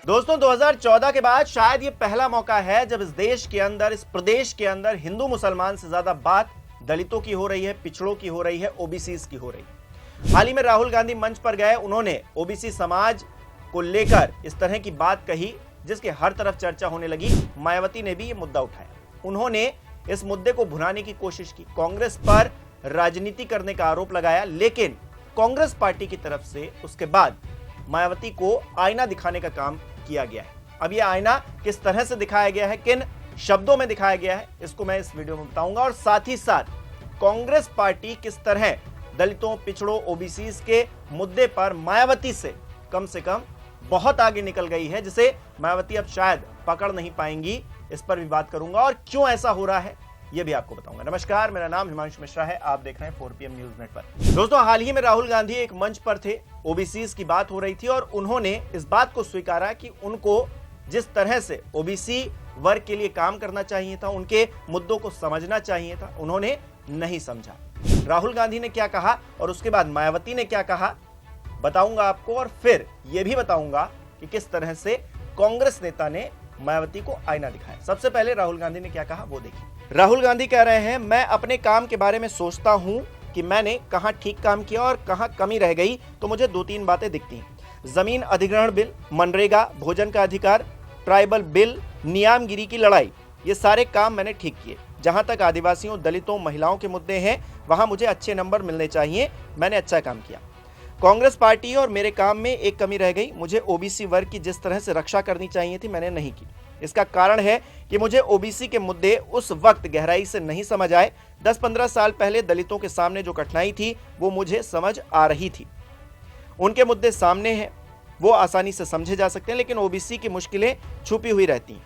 दोस्तों 2014 के बाद शायद ये पहला मौका है जब इस देश के अंदर, इस प्रदेश के अंदर हिंदू मुसलमान से ज्यादा बात दलितों की हो रही है, पिछड़ों की हो रही है, ओबीसीज की हो रही है। हाल ही में राहुल गांधी मंच पर गए, उन्होंने ओबीसी समाज को लेकर इस तरह की बात कही जिसके हर तरफ चर्चा होने लगी। मायावती ने भी ये मुद्दा उठाया, उन्होंने इस मुद्दे को भुनाने की कोशिश की, कांग्रेस पर राजनीति करने का आरोप लगाया, लेकिन कांग्रेस पार्टी की तरफ से उसके बाद मायावती को आईना दिखाने का काम किया गया है। अब यह आईना किस तरह से दिखाया गया है, किन शब्दों में दिखाया गया है, इसको मैं इस वीडियो में बताऊंगा। और साथ ही साथ कांग्रेस पार्टी किस तरह दलितों, पिछड़ों, ओबीसीज के मुद्दे पर मायावती से कम बहुत आगे निकल गई है, जिसे मायावती अब शायद पकड़ नहीं पाएंगी, इस पर भी बात करूंगा और क्यों ऐसा हो रहा है यह भी आपको बताऊंगा। नमस्कार, मेरा नाम हिमांशु मिश्रा है, आप देख रहे हैं 4PM न्यूज नेट पर। दोस्तों, हाल ही में राहुल गांधी एक मंच पर थे, ओबीसीज की बात हो रही थी और उन्होंने इस बात को स्वीकारा कि उनको जिस तरह से ओबीसी वर्ग के लिए काम करना चाहिए था, उनके मुद्दों को समझना चाहिए था, उन्होंने नहीं समझा। राहुल गांधी ने क्या कहा और उसके बाद मायावती ने क्या कहा बताऊंगा आपको, और फिर यह भी बताऊंगा कि किस तरह से कांग्रेस नेता ने मायावती को आईना दिखाया। सबसे पहले राहुल गांधी ने क्या कहा वो देखिए। राहुल गांधी कह रहे हैं, मैं अपने काम के बारे में सोचता हूं कि मैंने कहां ठीक काम किया और कहां कमी रह गई, तो मुझे 2-3 बातें दिखती हैं। जमीन अधिग्रहण बिल, मनरेगा, भोजन का अधिकार, ट्राइबल बिल, नियामगिरी की लड़ाई, ये सारे काम मैंने ठीक किए। जहां तक आदिवासियों, दलितों, महिलाओं के मुद्दे हैं, वहां मुझे अच्छे नंबर मिलने चाहिए, मैंने अच्छा काम किया। कांग्रेस पार्टी और मेरे काम में एक कमी रह गई, मुझे ओबीसी वर्ग की जिस तरह से रक्षा करनी चाहिए थी, मैंने नहीं की। इसका कारण है कि मुझे ओबीसी के मुद्दे उस वक्त गहराई से नहीं समझ आए। 10-15 साल पहले दलितों के सामने जो कठिनाई थी वो मुझे समझ आ रही थी। उनके मुद्दे सामने हैं, वो आसानी से समझे जा सकते हैं, लेकिन ओबीसी की मुश्किलें छुपी हुई रहती हैं।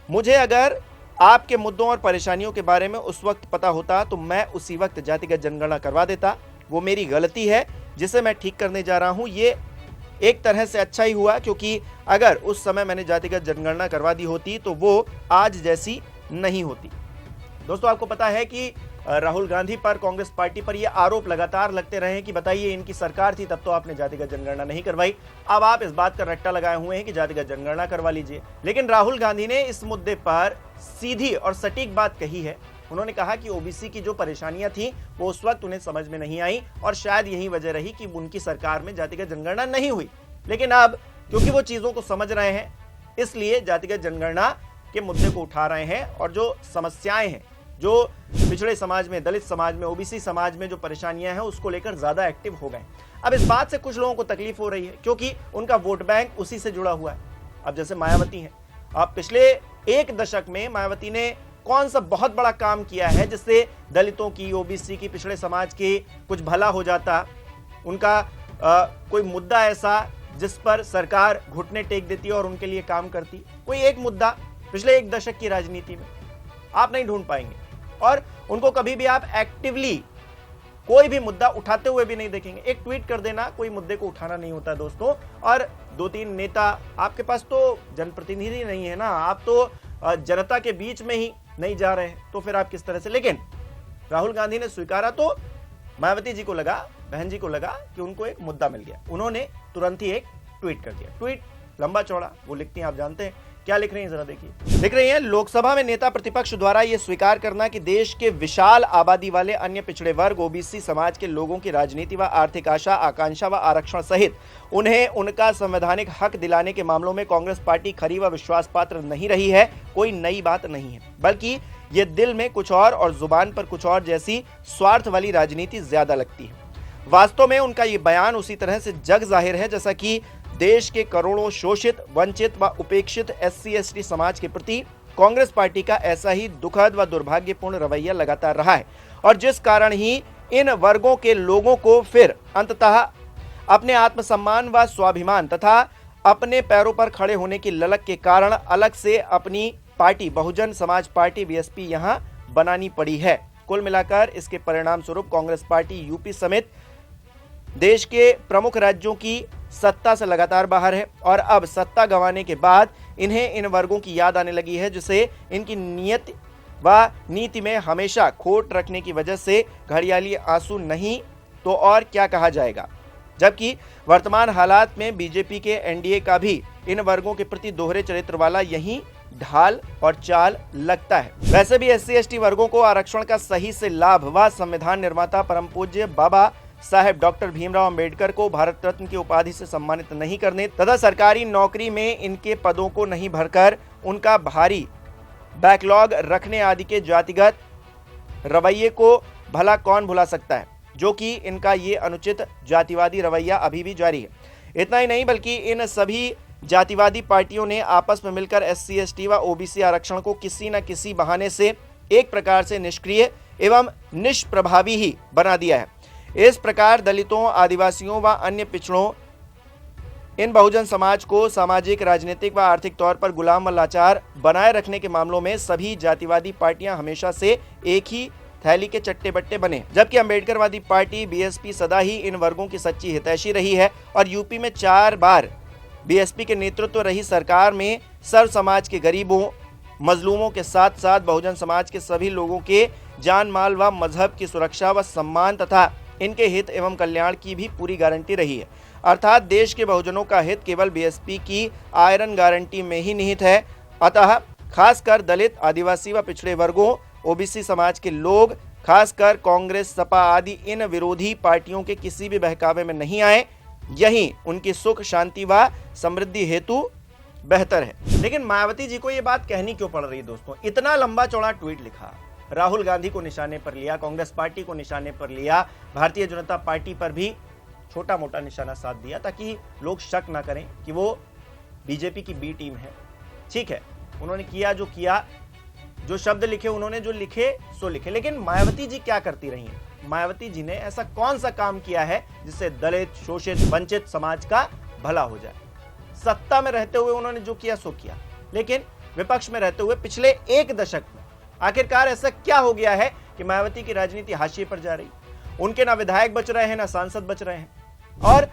मुझे अगर आपके मुद्दों और परेशानियों के बारे में उस वक्त पता होता तो मैं उसी वक्त जातिगत जनगणना करवा देता। वो मेरी गलती है जिसे मैं ठीक करने जा रहा हूं। ये एक तरह से अच्छा ही हुआ, क्योंकि अगर उस समय मैंने जातिगत जनगणना करवा दी होती तो वो आज जैसी नहीं होती। दोस्तों, आपको पता है कि राहुल गांधी पर, कांग्रेस पार्टी पर ये आरोप लगातार लगते रहे कि बताइए इनकी सरकार थी तब तो आपने जातिगत जनगणना नहीं करवाई, अब आप इस बात का रट्टा लगाए हुए हैं कि जातिगत जनगणना करवा लीजिए। लेकिन राहुल गांधी ने इस मुद्दे पर सीधी और सटीक बात कही है। उन्होंने कहा कि ओबीसी की जो परेशानियां थी वो उस वक्त उन्हें समझ में नहीं आई और शायद यही वजह रही कि उनकी सरकार में जातिगत जनगणना नहीं हुई। लेकिन अब क्योंकि वो चीजों को समझ रहे हैं, इसलिए जातिगत जनगणना के मुद्दे को उठा रहे हैं और जो समस्याएं हैं, जो पिछड़े समाज में, दलित समाज में, ओबीसी समाज में जो परेशानियां हैं, उसको लेकर ज्यादा एक्टिव हो गए। अब इस बात से कुछ लोगों को तकलीफ हो रही है क्योंकि उनका वोट बैंक उसी से जुड़ा हुआ है। अब जैसे मायावती है, अब पिछले 1 दशक में मायावती ने कौन सा बहुत बड़ा काम किया है जिससे दलितों की, ओबीसी की, पिछड़े समाज की कुछ भला हो जाता, उनका कोई मुद्दा ऐसा जिस पर सरकार घुटने टेक देती और उनके लिए काम करती। कोई एक मुद्दा पिछले 1 दशक की राजनीति में आप नहीं ढूंढ पाएंगे और उनको कभी भी आप एक्टिवली कोई भी मुद्दा उठाते हुए भी नहीं देखेंगे। एक ट्वीट कर देना कोई मुद्दे को उठाना नहीं होता दोस्तों। और 2-3 नेता, आपके पास तो जनप्रतिनिधि नहीं है ना, आप तो जनता के बीच में ही नहीं जा रहे हैं, तो फिर आप किस तरह से। लेकिन राहुल गांधी ने स्वीकारा तो मायावती जी को लगा, बहन जी को लगा कि उनको एक मुद्दा मिल गया। उन्होंने तुरंत ही एक ट्वीट कर दिया। ट्वीट लंबा चौड़ा वो लिखती हैं, आप जानते हैं क्या लिख रही हैं, जरा देखिए। लिख रही हैं, लोकसभा में नेता प्रतिपक्ष द्वारा यह स्वीकार करना कि देश के विशाल आबादी वाले अन्य पिछड़े वर्ग, ओबीसी समाज के लोगों की राजनीति व आर्थिक आशा, आकांक्षा व आरक्षण सहित उन्हें उनका संवैधानिक हक दिलाने के मामलों में कांग्रेस पार्टी खरी व विश्वास पात्र नहीं रही है, कोई नई बात नहीं है, बल्कि ये दिल में कुछ और जुबान पर कुछ और जैसी स्वार्थ वाली राजनीति ज्यादा लगती है। वास्तव में उनका ये बयान उसी तरह से जग जाहिर है जैसा कि देश के करोड़ों शोषित, वंचित व उपेक्षित SC/ST समाज के प्रति कांग्रेस पार्टी का ऐसा ही दुखद व दुर्भाग्यपूर्ण रवैया लगातार रहा है, और जिस कारण ही इन वर्गों के लोगों को फिर अंततः अपने आत्मसम्मान व स्वाभिमान तथा अपने पैरों पर खड़े होने की ललक के कारण अलग से अपनी party Bahujan Samaj party BSP यहां बनानी पड़ी है। कुल मिलाकर इसके परिणाम स्वरूप कांग्रेस पार्टी यूपी समेत देश के प्रमुख राज्यों की सत्ता से लगातार बाहर है और अब सत्ता गंवाने के बाद इन्हें इन वर्गों की याद आने लगी है, जिसे इनकी नियत व नीति में हमेशा खोट रखने की वजह से घड़ियाली आंसू नहीं तो और क्या कहा जाएगा। जबकि वर्तमान हालात में बीजेपी के एनडीए का भी इन वर्गों के प्रति दोहरे चरित्र वाला यही ढाल और चाल लगता है। वैसे भी SC/ST वर्गों को आरक्षण का सही से लाभ व संविधान निर्माता परम पूज्य बाबा साहेब डॉक्टर भीमराव अंबेडकर को भारत रत्न की उपाधि से सम्मानित नहीं करने तथा सरकारी नौकरी में इनके पदों को नहीं भरकर उनका भारी बैकलॉग रखने आदि के जातिगत रवैये को भला कौन भुला सकता है, जो कि इनका ये अनुचित जातिवादी रवैया अभी भी जारी है। इतना ही नहीं बल्कि इन सभी जातिवादी पार्टियों ने आपस में मिलकर SC/ST व OBC आरक्षण को किसी न किसी बहाने से एक प्रकार से निष्क्रिय एवं निष्प्रभावी ही बना दिया है। इस प्रकार दलितों, आदिवासियों व अन्य पिछड़ों इन बहुजन समाज को सामाजिक, राजनीतिक व आर्थिक तौर पर गुलाम व लाचार बनाए रखने के मामलों में सभी जातिवादी पार्टियां हमेशा से एक ही थैली के चट्टे बट्टे बने, जबकि अंबेडकरवादी पार्टी BSP सदा ही इन वर्गों की सच्ची हितैषी रही है और यूपी में 4 बार BSP के नेतृत्व रही सरकार में सर्व समाज के गरीबों, मजलूमों के साथ साथ बहुजन समाज के सभी लोगों के जान माल व मजहब की सुरक्षा व सम्मान तथा इनके हित एवं कल्याण की भी पूरी गारंटी रही है। अर्थात देश के बहुजनों का हित केवल BSP की आयरन गारंटी में ही निहित है। अतः खासकर दलित, आदिवासी व पिछड़े वर्गों, OBC समाज के लोग, खासकर कांग्रेस, सपा आदि इन विरोधी पार्टियों के किसी भी बहकावे में नहीं आए। यही उनकी सुख, शांति व समृद्धि हेतु बेहतर है। लेकिन मायावती जी को ये बात कहनी क्यों पड़ रही है दोस्तों? इतना लंबा चौड़ा ट्वीट लिखा, राहुल गांधी को निशाने पर लिया, कांग्रेस पार्टी को निशाने पर लिया, भारतीय जनता पार्टी पर भी छोटा मोटा निशाना साध दिया ताकि लोग शक ना करें कि वो बीजेपी की बी टीम है। ठीक है, उन्होंने किया जो किया, जो शब्द लिखे उन्होंने जो लिखे सो लिखे। लेकिन मायावती जी क्या करती रही हैं? मायावती जी ने ऐसा कौन सा काम किया है जिससे दलित, शोषित, वंचित समाज का भला हो जाए? सत्ता में रहते हुए उन्होंने जो किया सो किया, लेकिन विपक्ष में रहते हुए पिछले 1 दशक में आखिरकार ऐसा क्या हो गया है कि मायावती की राजनीति हाशिए पर जा रही? उनके ना विधायक बच रहे हैं, ना सांसद बच रहे हैं, और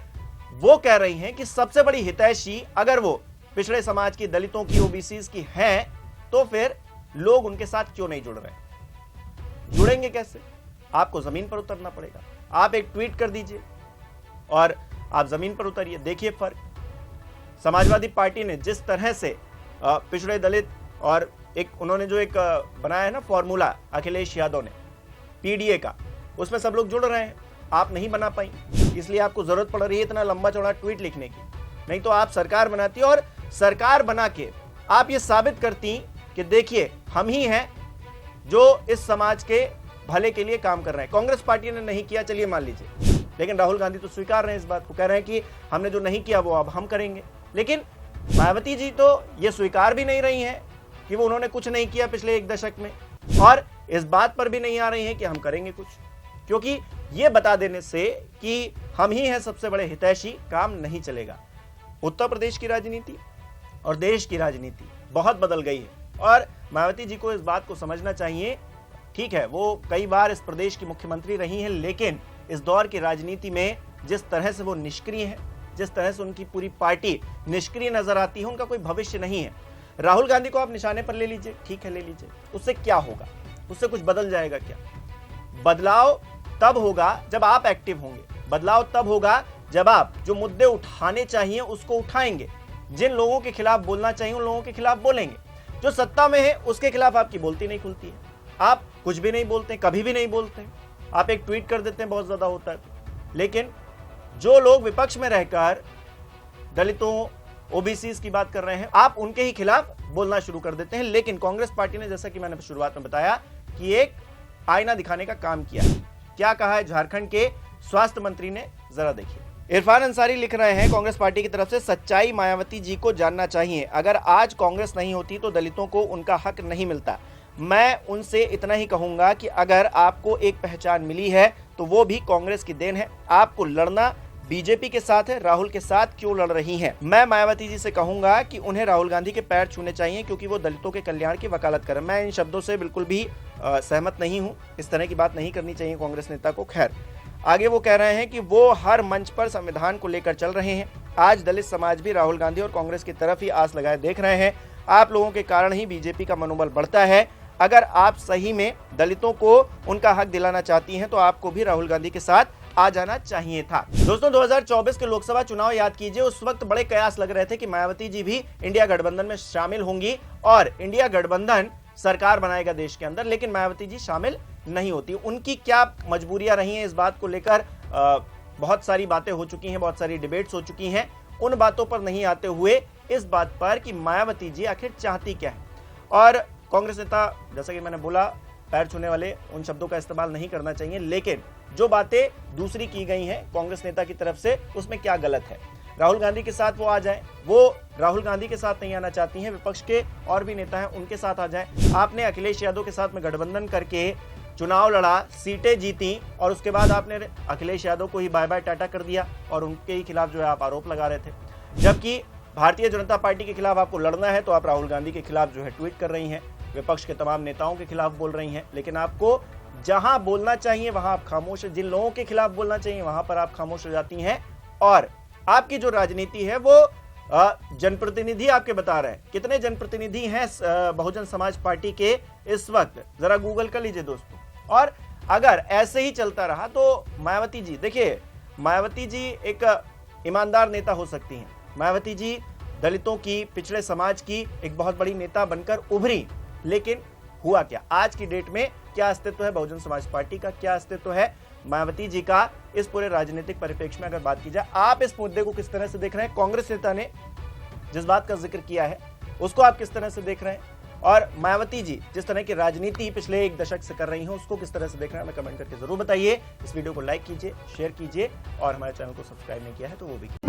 वो कह रही हैं कि सबसे बड़ी हितैषी अगर वो पिछड़े समाज की, दलितों की, OBCs की हैं, तो फिर लोग उनके साथ क्यों नहीं जुड़ रहे? जुड़ेंगे कैसे? आपको जमीन पर उतरना पड़ेगा। आप एक ट्वीट कर दीजिए और आप जमीन पर उतरिए, देखिए फर्क। समाजवादी पार्टी ने जिस तरह से पिछड़े, दलित और उन्होंने जो एक बनाया है ना फॉर्मूला, अखिलेश यादव ने PDA का, उसमें सब लोग जुड़ रहे हैं। आप नहीं बना पाई, इसलिए आपको जरूरत पड़ रही है इतना लंबा चौड़ा ट्वीट लिखने की। नहीं तो आप सरकार बनाती और सरकार बना के आप ये साबित करती कि देखिए हम ही हैं जो इस समाज के भले के लिए काम कर रहे हैं। कांग्रेस पार्टी ने नहीं किया, चलिए मान लीजिए, लेकिन राहुल गांधी तो स्वीकार रहे हैं इस बात को, कह रहे हैं कि हमने जो नहीं किया वो अब हम करेंगे। लेकिन मायावती जी तो ये स्वीकार भी नहीं रही हैं कि वो उन्होंने कुछ नहीं किया पिछले 1 दशक में, और इस बात पर भी नहीं आ रही हैं कि हम करेंगे कुछ, क्योंकि ये बता देने से कि हम ही हैं सबसे बड़े हितैषी काम नहीं चलेगा। उत्तर प्रदेश की राजनीति और देश की राजनीति बहुत बदल गई है और मायावती जी को इस बात को समझना चाहिए। ठीक है, वो कई बार इस प्रदेश की मुख्यमंत्री रही हैं, लेकिन इस दौर की राजनीति में जिस तरह से वो निष्क्रिय है, जिस तरह से उनकी पूरी पार्टी निष्क्रिय नजर आती है, उनका कोई भविष्य नहीं है। राहुल गांधी को आप निशाने पर ले लीजिए, ठीक है ले लीजिए, उससे क्या होगा? उससे कुछ बदल जाएगा क्या? बदलाव तब होगा जब आप एक्टिव होंगे, बदलाव तब होगा जब आप जो मुद्दे उठाने चाहिए उसको उठाएंगे, जिन लोगों के खिलाफ बोलना चाहिए उन लोगों के खिलाफ बोलेंगे। जो सत्ता में है उसके खिलाफ आपकी बोलती नहीं खुलती है, आप कुछ भी नहीं बोलते, कभी भी नहीं बोलते, आप एक ट्वीट कर देते हैं, बहुत ज्यादा होता है। लेकिन जो लोग विपक्ष में रहकर दलितों, OBCs की बात कर रहे हैं, आप उनके ही खिलाफ बोलना शुरू कर देते हैं। लेकिन कांग्रेस पार्टी ने, जैसा कि मैंने शुरुआत में बताया, कि एक आईना दिखाने का काम किया। क्या कहा है झारखंड के स्वास्थ्य मंत्री ने, जरा देखिए। इरफान अंसारी लिख रहे हैं कांग्रेस पार्टी की तरफ से, सच्चाई मायावती जी को जानना चाहिए। अगर आज कांग्रेस नहीं होती तो दलितों को उनका हक नहीं मिलता। मैं उनसे इतना ही कहूंगा कि अगर आपको एक पहचान मिली है तो वो भी कांग्रेस की देन है। आपको लड़ना बीजेपी के साथ है, राहुल के साथ क्यों लड़ रही हैं? मैं मायावती जी से कहूंगा कि उन्हें राहुल गांधी के पैर छूने चाहिए, क्योंकि वो दलितों के कल्याण की वकालत करें। मैं इन शब्दों से बिल्कुल भी सहमत नहीं हूं, इस तरह की बात नहीं करनी चाहिए कांग्रेस नेता को। खैर, आगे वो कह रहे हैं कि वो हर मंच पर संविधान को लेकर चल रहे हैं। आज दलित समाज भी राहुल गांधी और कांग्रेस की तरफ ही आस लगाए देख रहे हैं। आप लोगों के कारण ही बीजेपी का मनोबल बढ़ता है। अगर आप सही में दलितों को उनका हक दिलाना चाहती हैं तो आपको भी राहुल गांधी के साथ आ जाना चाहिए था। दोस्तों 2024 के लोकसभा चुनाव याद कीजिए, उस वक्त बड़े कयास लग रहे थे कि मायावती जी भी इंडिया गठबंधन में शामिल होंगी और इंडिया गठबंधन सरकार बनाएगा देश के अंदर, लेकिन मायावती जी शामिल नहीं होती। उनकी क्या मजबूरियां रही हैं, इस बात को लेकर बहुत सारी बातें हो चुकी हैं, बहुत सारी डिबेट्स हो चुकी हैं। उन बातों पर नहीं आते हुए इस बात पर कि मायावती जी आखिर चाहती क्या है। और कांग्रेस नेता, जैसा कि मैंने बोला, पैर छूने वाले उन शब्दों का इस्तेमाल नहीं करना चाहिए, लेकिन जो बातें दूसरी की गई हैं कांग्रेस नेता की तरफ से, उसमें क्या गलत है। राहुल गांधी के साथ वो आ जाएं, वो राहुल गांधी के साथ नहीं आना चाहती हैं, विपक्ष के और भी नेता हैं उनके साथ आ जाएं। आपने अखिलेश यादव के साथ में गठबंधन करके चुनाव लड़ा, सीटें जीती और उसके बाद आपने अखिलेश यादव को ही बाय बाय टाटा कर दिया और उनके ही खिलाफ जो है आप आरोप लगा रहे थे। जबकि भारतीय जनता पार्टी के खिलाफ आपको लड़ना है तो आप राहुल गांधी के खिलाफ जो है ट्वीट कर रही हैं, विपक्ष के तमाम नेताओं के खिलाफ बोल रही हैं, लेकिन आपको जहां बोलना चाहिए वहां आप खामोश, जिन लोगों के खिलाफ बोलना चाहिए वहां पर आप खामोश हो जाती हैं। और आपकी जो राजनीति है वो जनप्रतिनिधि आपके बता रहे हैं। कितने जनप्रतिनिधि हैं बहुजन समाज पार्टी के इस वक्त, जरा गूगल कर लीजिए दोस्तों। और अगर ऐसे ही चलता रहा तो मायावती जी, देखिए मायावती जी एक ईमानदार नेता हो सकती हैं, मायावती जी दलितों की, पिछड़े समाज की एक बहुत बड़ी नेता बनकर उभरी, लेकिन हुआ क्या? आज की डेट में क्या अस्तित्व है बहुजन समाज पार्टी का, क्या अस्तित्व है मायावती जी का इस पूरे राजनीतिक परिप्रेक्ष्य में अगर बात की जाए? आप इस मुद्दे को किस तरह से देख रहे हैं? कांग्रेस नेता ने जिस बात का जिक्र किया है उसको आप किस तरह से देख रहे हैं? और मायावती जी जिस तरह की राजनीति पिछले एक दशक से कर रही हैं उसको किस तरह से देख रहे हैं? हमें कमेंट करके जरूर बताइए। इस वीडियो को लाइक कीजिए, शेयर कीजिए और हमारे चैनल को सब्सक्राइब नहीं किया है तो वो भी कीजिए।